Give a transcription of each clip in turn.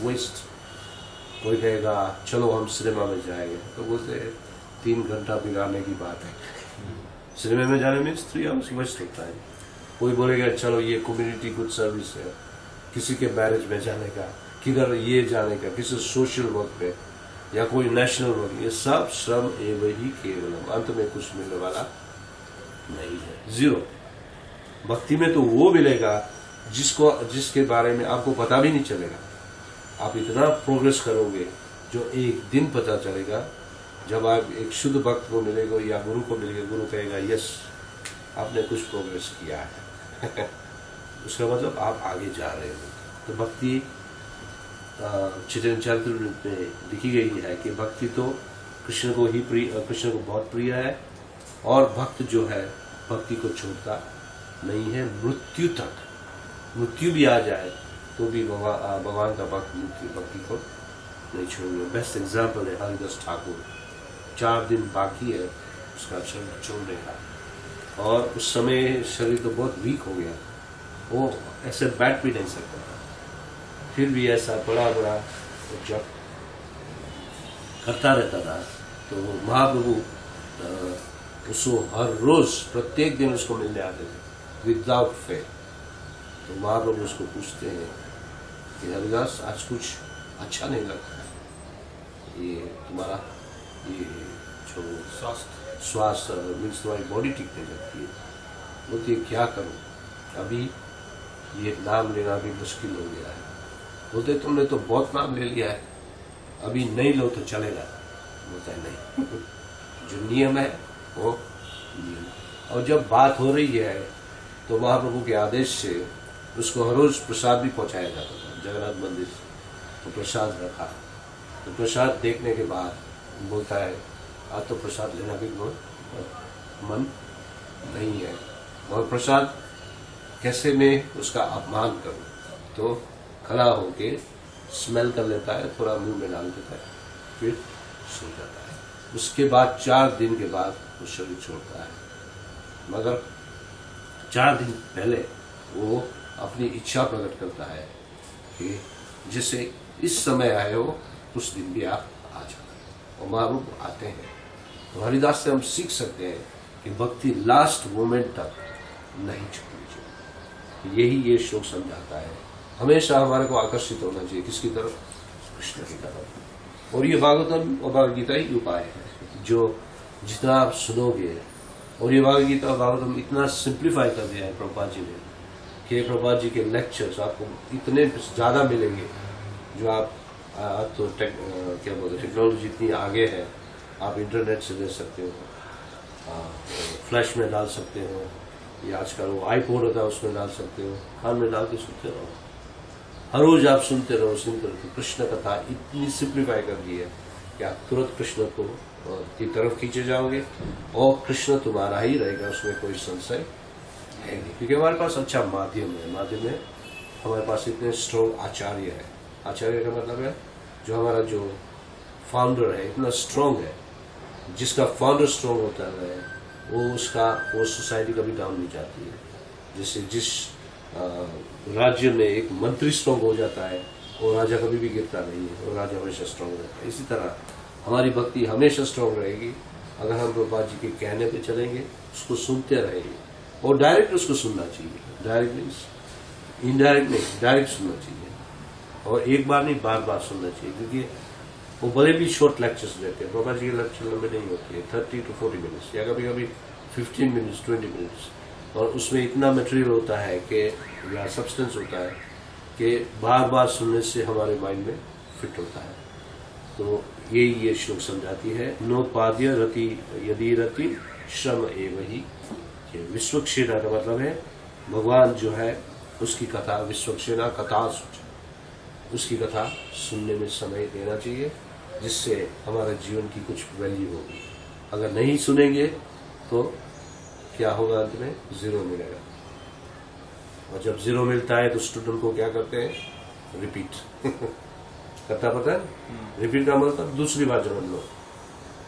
Waste. कोई कहेगा चलो हम सिनेमा में जाएंगे, तो बोलते 3 घंटा बिगाड़ने की बात है। सिनेमा में जाने में 3 आवर्स वेस्ट होता है। कोई बोलेगा चलो ये कम्युनिटी गुड सर्विस है, किसी के मैरिज में जाने का, किधर ये जाने का, किसी सोशल वर्क पे या कोई नेशनल वर्क, ये सब श्रम एवं ही केवलम, अंत में कुछ मिलने वाला नहीं है, जीरो। भक्ति में तो वो मिलेगा जिसके बारे में आपको पता भी नहीं चलेगा। आप इतना प्रोग्रेस करोगे जो एक दिन पता चलेगा, जब आप एक शुद्ध भक्त को मिलेगा या गुरु को मिलेगा, गुरु कहेगा यस आपने कुछ प्रोग्रेस किया है उसका मतलब आप आगे जा रहे हो। तो भक्ति चैतन्य चरितामृत में लिखी गई है कि भक्ति तो कृष्ण को ही कृष्ण को बहुत प्रिय है, और भक्त जो है भक्ति को छोड़ता नहीं है मृत्यु तक। मृत्यु भी आ जाए तो भी भगवान का भक्त भक्ति को नहीं छोड़ेंगे। बेस्ट एग्जाम्पल है हरिदास ठाकुर। 4 दिन बाकी है उसका शरीर छोड़ने का, और उस समय शरीर तो बहुत वीक हो गया, वो ऐसे बैठ भी नहीं सकता था, फिर भी ऐसा बड़ा बड़ा जब करता रहता था। तो महाप्रभु उसको हर रोज प्रत्येक दिन उसको मिलने आते थे विदाउट फेल। तो महाप्रभु उसको पूछते हैं कि हरिदास आज कुछ अच्छा नहीं लगता है, ये तुम्हारा ये जो स्वास्थ्य मीन्स तुम्हारी बॉडी ठीक नहीं लगती है। बोलती है क्या करूं, अभी ये नाम लेना भी मुश्किल हो गया है। बोलते तुमने तो बहुत नाम ले लिया है, अभी नहीं लो तो चलेगा। बोलता है नहीं जो नियम है वो नियम। और जब बात हो रही है तो महाप्रभु के आदेश से उसको हर रोज प्रसाद भी पहुंचाया जाता था जगन्नाथ मंदिर से। तो प्रसाद रखा, तो प्रसाद देखने के बाद बोलता है आज तो प्रसाद लेना भी मन नहीं है, और प्रसाद कैसे मैं उसका अपमान करूं। तो खड़ा होके स्मेल कर लेता है, थोड़ा मुंह में डाल देता है, फिर सो जाता है। उसके बाद 4 दिन के बाद वो शरीर छोड़ता है, मगर 4 दिन पहले वो अपनी इच्छा प्रकट करता है कि जिसे इस समय आए हो उस दिन भी आप आ जाओ, और महाप्रभु आते हैं। तो हरिदास से हम सीख सकते हैं कि भक्ति लास्ट मोमेंट तक नहीं छोड़नी चाहिए। यही ये श्लोक समझाता है। हमेशा हमारे को आकर्षित होना चाहिए किसकी तरफ, कृष्ण की तरफ। और ये भागवतम और भागवत गीता ही उपाय है जो जितना आप सुनोगे। और ये भागवत गीता और भागवतम इतना सिंप्लीफाई कर दिया है प्रभुपाद जी ने कि प्रभुपाद जी के लेक्चर्स आपको इतने ज़्यादा मिलेंगे जो आप तो क्या बोलते टेक्नोलॉजी इतनी आगे है, आप इंटरनेट से ले सकते हो, फ्लैश में डाल सकते हो, या आजकल वो आईपॉड होता है उसमें डाल सकते हो, कान में डाल के सुनते रहो, हर रोज आप सुनते रहो सुनते रहो। कृष्ण कथा इतनी सिंप्लीफाई कर दी है कि आप तुरंत कृष्ण को की तरफ खींचे जाओगे, और कृष्ण तुम्हारा ही रहेगा, उसमें कोई संशय है नहीं। क्योंकि हमारे पास अच्छा माध्यम है, हमारे पास इतने स्ट्रॉन्ग आचार्य है। आचार्य का मतलब है जो हमारा जो फाउंडर है इतना स्ट्रॉन्ग है, जिसका फाउंडर स्ट्रॉन्ग होता है वो सोसाइटी कभी डाउन नहीं जाती है। जैसे जिस राज्य में एक मंत्री स्ट्रॉन्ग हो जाता है वो राजा कभी भी गिरता नहीं है, वो राजा हमेशा स्ट्रॉन्ग रहता है। इसी तरह हमारी भक्ति हमेशा स्ट्रॉन्ग रहेगी अगर हम प्रभुपाद जी के कहने पे चलेंगे, उसको सुनते रहेंगे। और डायरेक्ट उसको सुनना चाहिए, डायरेक्ट मीन्स इनडायरेक्ट नहीं, डायरेक्ट सुनना चाहिए। और एक बार नहीं बार बार सुनना चाहिए, क्योंकि वो भले भी शॉर्ट लेक्चर्स देते हैं, प्रभुपाद जी के लेक्चर लंबे नहीं होते हैं, 30 to 40 मिनट्स या कभी कभी 15 मिनट्स 20 मिनट्स। और उसमें इतना मटेरियल होता है कि या सब्सटेंस होता है कि बार बार सुनने से हमारे माइंड में फिट होता है। तो ये श्लोक समझाती है, नोपाद्य रति यदि रति श्रम एव ही। विश्वक्षेणा का मतलब है भगवान जो है उसकी कथा, विश्वक्षेणा कथा, उसकी कथा सुनने में समय देना चाहिए, जिससे हमारे जीवन की कुछ वैल्यू होगी। अगर नहीं सुनेंगे तो क्या होगा, अंत में 0 मिलेगा। और जब 0 मिलता है तो स्टूडेंट को क्या करते हैं, रिपीट करता पता है। रिपीट का मतलब दूसरी बार जन्म लो,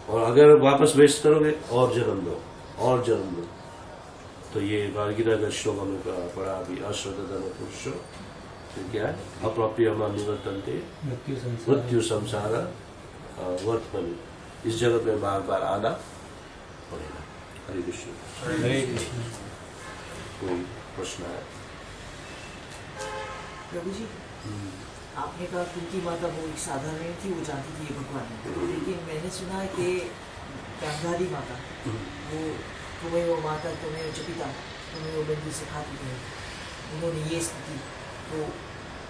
और अगर वापस वेस्ट करोगे और जन्म लो और जन्म लो। तो ये भागीरथ का श्लोक हमने पढ़ा अभी, अश्रद्धा पुरुषो क्या है, अप्राप्यम निवर्तन्ते मृत्यु संसार वर्तमान, इस जगत में बार बार आना पड़ेगा। हरे कृष्ण। हरे कृष्ण। कोई प्रश्न है? प्रभु जी, आपने कहा कुंती माता वो एक साधारण थी, वो जानती थी ये भगवान है, लेकिन मैंने सुना है कि गांधारी माता वो तुम्हें वो माता तुम्हें जो पिता तुम्हें वो बंदी सिखाती है, उन्होंने ये स्तुति, तो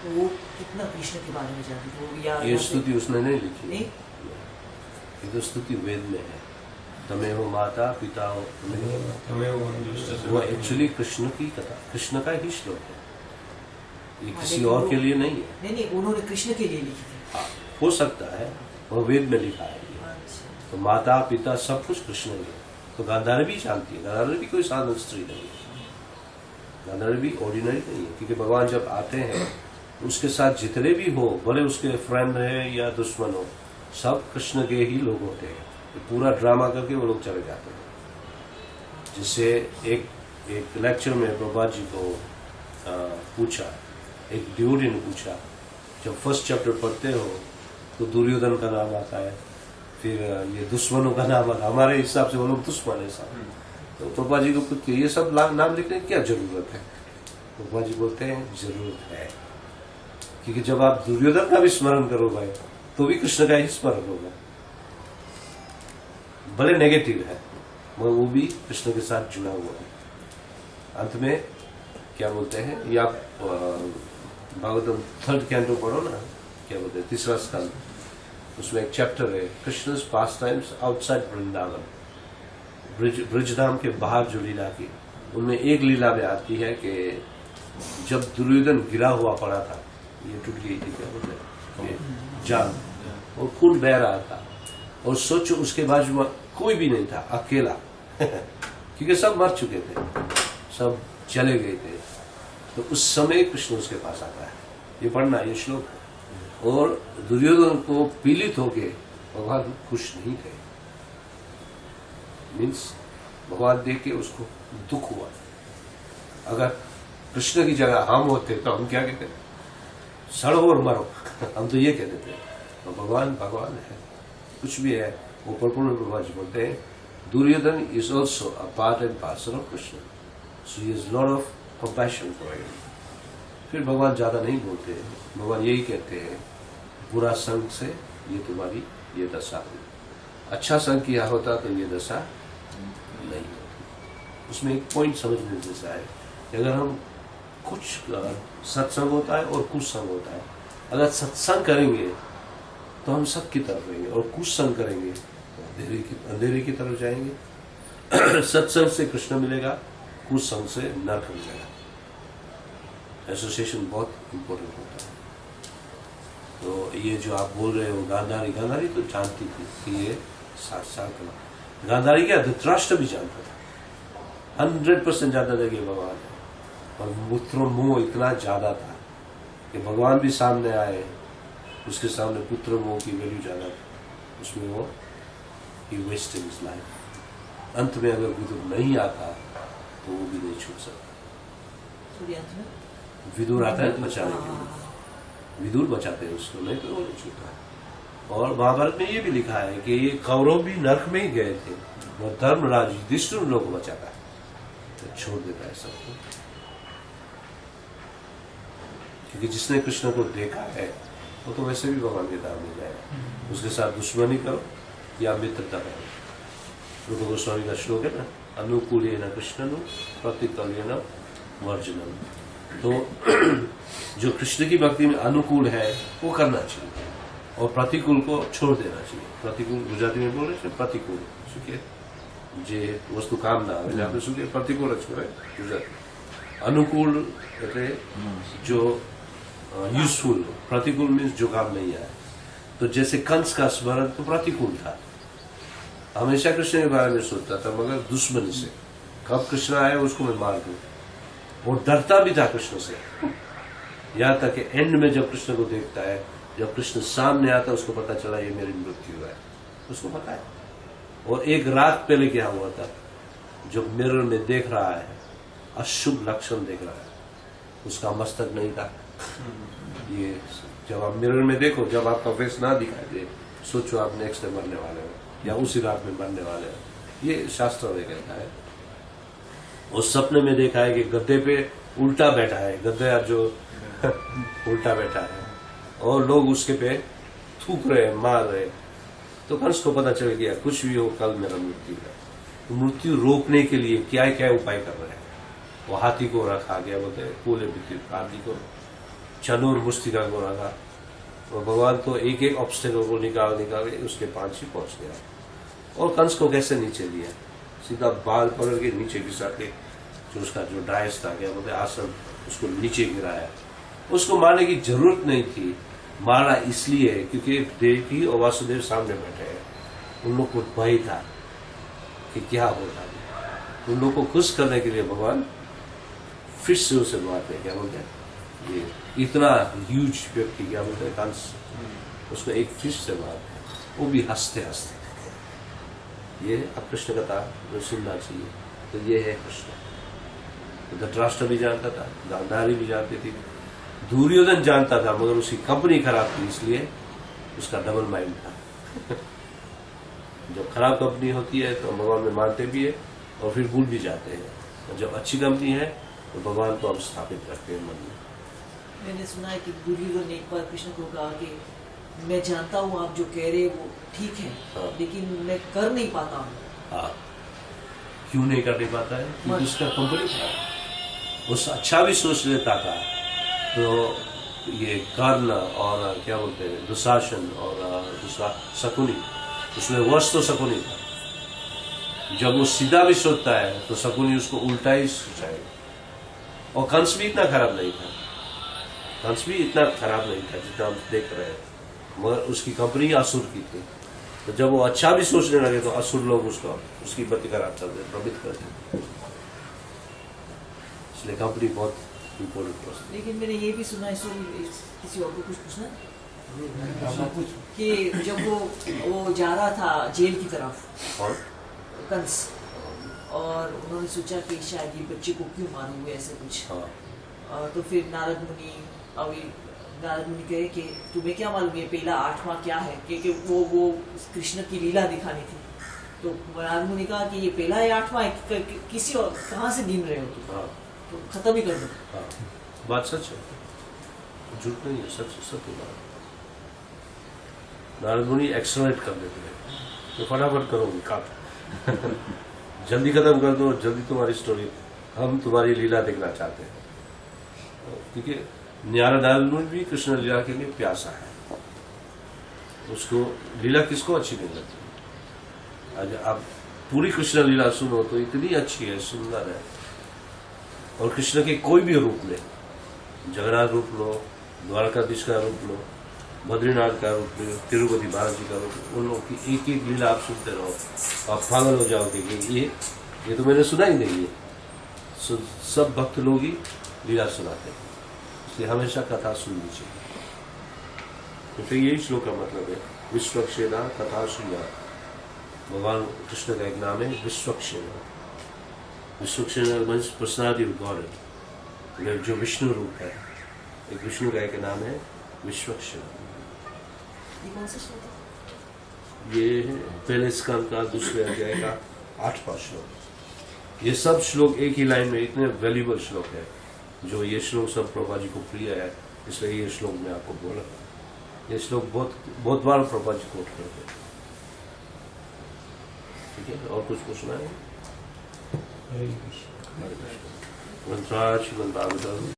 वो कितना कृष्ण के बारे में जानती थी? वो या ये स्तुति उसने नहीं लिखी, नहीं, ये तो स्तुति वेद में है। तमेव माता पिता हो, वो एक्चुअली कृष्ण की कथा, कृष्ण का ही श्लोक है, ये किसी और के लिए नहीं है। नहीं, उन्होंने कृष्ण के लिए लिखी थी। हाँ, हो सकता है, वो वेद में लिखा है ये। तो माता पिता सब कुछ कृष्ण ही है। तो गांधारी भी जानती है, गांधारी भी कोई साधारण स्त्री नहीं है, गांधारी भी ऑर्डिनरी नहीं है, क्योंकि भगवान जब आते हैं उसके साथ जितने भी हो, भले उसके फ्रेंड है या दुश्मन हो, सब कृष्ण के ही लोग होते हैं। तो पूरा ड्रामा करके वो लोग चले जाते हैं। जिससे एक लेक्चर में प्रभुपाद जी को पूछा, एक ड्यूडी ने पूछा, जब फर्स्ट चैप्टर पढ़ते हो तो दुर्योधन का नाम आता है, फिर ये दुश्मनों का नाम आता है, हमारे हिसाब से वो लोग दुश्मन है सब। तो प्रभुपाद जी को पूछते ये सब नाम लिखने की क्या जरूरत है? प्रभुपाद जी बोलते हैं जरूरत है, क्योंकि जब आप दुर्योधन का भी स्मरण करो भाई, तो भी कृष्ण का ही स्मरण होगा, भले नेगेटिव है मगर वो भी कृष्ण के साथ जुड़ा हुआ है। अंत में क्या बोलते हैं, या भागवतम 3rd कैंटो पढ़ो ना, क्या बोलते हैं, 3रा स्कंद, उसमें एक चैप्टर है Krishna's pastimes outside Vrindavan, Brajdham के बाहर जो लीला की, उनमें एक लीला में आती है कि जब दुर्योधन गिरा हुआ पड़ा था, ये टूट गई थी, क्या बोलते हैं, जान, और खून बह रहा था, और सोचो उसके बाजू में कोई भी नहीं था, अकेला क्योंकि सब मर चुके थे, सब चले गए थे। तो उस समय कृष्ण उसके पास आता है, ये पढ़ना, ये श्लोक है। और दुर्योधन को पीड़ित होके भगवान खुश नहीं थे, मीन्स भगवान देख के उसको दुख हुआ। अगर कृष्ण की जगह हम होते तो हम क्या कहते, सड़ो और मरो हम तो ये कहते थे। तो भगवान भगवान है, कुछ भी है, वो प्रपूर्ण प्रभा जी बोलते हैं Duryodhan is also a part and parcel of Krishna, so he is lot of compassion for him. फिर भगवान ज्यादा नहीं बोलते, भगवान यही कहते हैं बुरा संग से ये तुम्हारी ये दशा हुई, अच्छा संग किया होता तो ये दशा नहीं होती। उसमें एक पॉइंट समझने जैसा है कि अगर हम कुछ सत्संग होता है और कुसंग होता है, अगर सत्संग करेंगे तो हम सब की तरफ रहेंगे, और कुसंग करेंगे तो अंधेरे की तरफ जाएंगे। सत्संग से कृष्ण मिलेगा, कुसंग से नरक मिलेगा। एसोसिएशन बहुत इंपॉर्टेंट होता है। तो ये जो आप बोल रहे हो गांधारी तो जानती थी कि ये साक्षात गांधारी क्या धृतराष्ट्र भी जानता था, 100% जानता था कि भगवान है, और पुत्र मोह इतना ज्यादा था कि भगवान भी सामने आए, उसके सामने पुत्र मोह की वैल्यू ज्यादा थी, उसमें वो ही वेस्टेड हिज लाइफ। अंत में अगर विदुर नहीं आता तो वो भी नहीं छूट सकता। विदुर आता है बचाने के लिए, विदुर बचाते हैं उसको, नहीं तो वो नहीं छूटा। और महाभारत में ये भी लिखा है कि ये कौरव भी नरक में ही गए थे, और धर्मराज युधिष्ठिर उन लोगों को बचाता है, तो छोड़ देता है सबको। क्योंकि जिसने कृष्ण को देखा है वो तो वैसे भी भगवान के धाम में जाएगा, उसके साथ दुश्मनी करो या मित्रता करो। रूप गोस्वामी का श्लोक है ना, अनुकूलेन कृष्णनु प्रतिकूलेन वर्जनम। तो जो कृष्ण की भक्ति में अनुकूल है वो करना चाहिए, और प्रतिकूल को छोड़ देना चाहिए। प्रतिकूल गुजराती में बोल रहे प्रतिकूल सुखे जे वस्तु काम ना આવે આપણે શું કે प्रतिकूल જ કહેવાય ગુજરાતી। अनुकूल એટલે जो यूजफुल, प्रतिकूल मीन्स जो काम नहीं आए। तो जैसे कंस का स्मरण तो प्रतिकूल था, हमेशा कृष्ण के बारे में सोचता था, मगर दुश्मनी से, कब कृष्ण आए उसको मैं मार दूं, और डरता भी था कृष्ण से। यहाँ तक कि एंड में जब कृष्ण को देखता है, जब कृष्ण सामने आता है, उसको पता चला ये मेरी मृत्यु है, उसको पता है। और एक रात पहले क्या हुआ था, जब मिरर में देख रहा है, अशुभ लक्षण देख रहा है, उसका मस्तक नहीं था, ये जब आप मिरर में देखो, जब आपका फेस ना दिखाई दे, सोचो आप नेक्स्ट डे मरने वाले हो या उसी रात में मरने वाले हो। ये शास्त्र में कहता है। और सपने में देखा है कि गद्दे पे उल्टा बैठा है, गद्दा जो उल्टा बैठा है और लोग उसके पे थूक रहे हैं, मार रहे हैं। तो कंस को पता चल गया कुछ भी हो कल मेरा मृत्यु है। तो मृत्यु रोकने के लिए क्या क्या उपाय कर रहे हैं। वो हाथी को रखा गया, बोलते हैं कूले विद्युत हाथी को, चनूर मुस्तिका को रखा। और भगवान तो एक एक ऑब्स्टेकल को निकाल के उसके पास ही पहुंच गया। और कंस को कैसे नीचे लिया, सीधा बाल पकड़ के नीचे घिसा के, जो उसका जो डायस था क्या बोलते आसन, उसको नीचे गिराया। उसको मारने की जरूरत नहीं थी, मारा इसलिए क्योंकि देवकी और वासुदेव सामने बैठे हैं। उन लोग को भय था कि क्या होगा। उन लोग को खुश करने के लिए भगवान फिर से उसे मारते हैं। क्या बोलते हैं, ये इतना ह्यूज व्यक्ति, क्या बोलते हैं कंस, उसको एक फिश से मारते हैं, वो भी हंसते हंसते। ये अब कृष्ण कथा जो सुनना चाहिए। तो ये है कृष्ण। तो धृतराष्ट्र भी जानता था, गांधारी भी जानती थी, दुर्योधन जानता था, मगर उसकी कंपनी खराब थी इसलिए उसका डबल माइंड था। जब खराब कंपनी होती है तो भगवान में मानते भी है और फिर भूल भी जाते हैं, और जब अच्छी कंपनी है तो भगवान को हम स्थापित रखते हैं मन में। मैंने सुना है कि दुर्योधन ने एक बार कृष्ण को कहा कि मैं जानता हूँ आप जो कह रहे वो ठीक है, हाँ। लेकिन मैं कर नहीं पाता हूँ। हाँ, क्यों नहीं कर नहीं पाता है, क्योंकि उसका कंपनी खराब है। उस अच्छा भी सोच लेता था तो ये कर्ण और क्या बोलते हैं दुशासन और दूसरा शकुनी, उसमें वश तो शकुनी था। जब वो सीधा भी सोचता है तो शकुनी उसको उल्टा ही सोचाएगा। और कंस भी इतना खराब नहीं था, कंस भी इतना खराब नहीं था जितना हम देख रहे हैं, मगर उसकी कंपनी असुर की थी। तो जब वो अच्छा भी सोचने लगे तो असुर लोग उसकी गति खराब करते, प्रभावित करते। इसलिए कंपनी बहुत इम्पोर्टेंट है। लेकिन मैंने ये भी सुना है, किसी और को कुछ पूछना कि जब वो जा रहा था जेल की तरफ, और कंस, और उन्होंने सोचा कि शायद ये बच्चे को क्यों मारूंगे ऐसे कुछ। हाँ, तो फिर नारद मुनि कहे कि तुम्हें क्या मालूम ये पहला 8वां क्या है, क्योंकि वो कृष्ण की लीला दिखानी थी। तो नारद मुनि कहा कि ये पहला है 8वां है, किसी और कहाँ से गिन रहे हो तुम, हाँ, तो खत्म ही कर दो। हाँ, बात सच है, झूठ नहीं है, सच सत्य बात। नारद मुनि एक्सलरेट कर देते हैं, तो फटाफट करोगे काम। जल्दी खत्म कर दो, जल्दी तुम्हारी स्टोरी, हम तुम्हारी लीला देखना चाहते हैं। क्योंकि नारद मुनि भी कृष्ण लीला के लिए प्यासा है। उसको लीला किसको अच्छी नहीं लगती। आज आप पूरी कृष्ण लीला सुनो तो इतनी अच्छी है, सुंदर है। और कृष्ण के कोई भी रूप ले, जगन्नाथ रूप लो, द्वारकाधीश का रूप लो, बद्रीनाथ का रूप लो, तिरुपति बालाजी का रूप लो, उन लोगों की एक एक लीला आप सुनते रहो, आप पागल हो जाओगे कि ये तो मैंने सुना ही नहीं है। सब भक्त लोग ही लीला सुनाते हैं, इसलिए हमेशा कथा सुननी चाहिए। तो फिर यही श्लोक का मतलब है, विश्वक्षेना कथा सुना। भगवान कृष्ण का एक नाम है विश्वक्षेना। विश्वक्षेना मीन्स पर्सनालिटी ऑफ गॉड, जो विष्णु रूप है। एक विष्णु का एक नाम है विश्वक्षेना। ये कौन सा श्लोक है? ये पहले स्कंद का दूसरे अध्याय का 8वां श्लोक। ये सब श्लोक एक ही लाइन में इतने वैल्यूबल श्लोक है, जो ये श्लोक सब प्रभा जी को प्रिय है, इसलिए ये श्लोक मैं आपको बोला। ये श्लोक बहुत बार प्रभा जी कोट करते हैं। ठीक है, और कुछ पूछना है? हरे कृष्ण। मंत्राच मंत्रावतार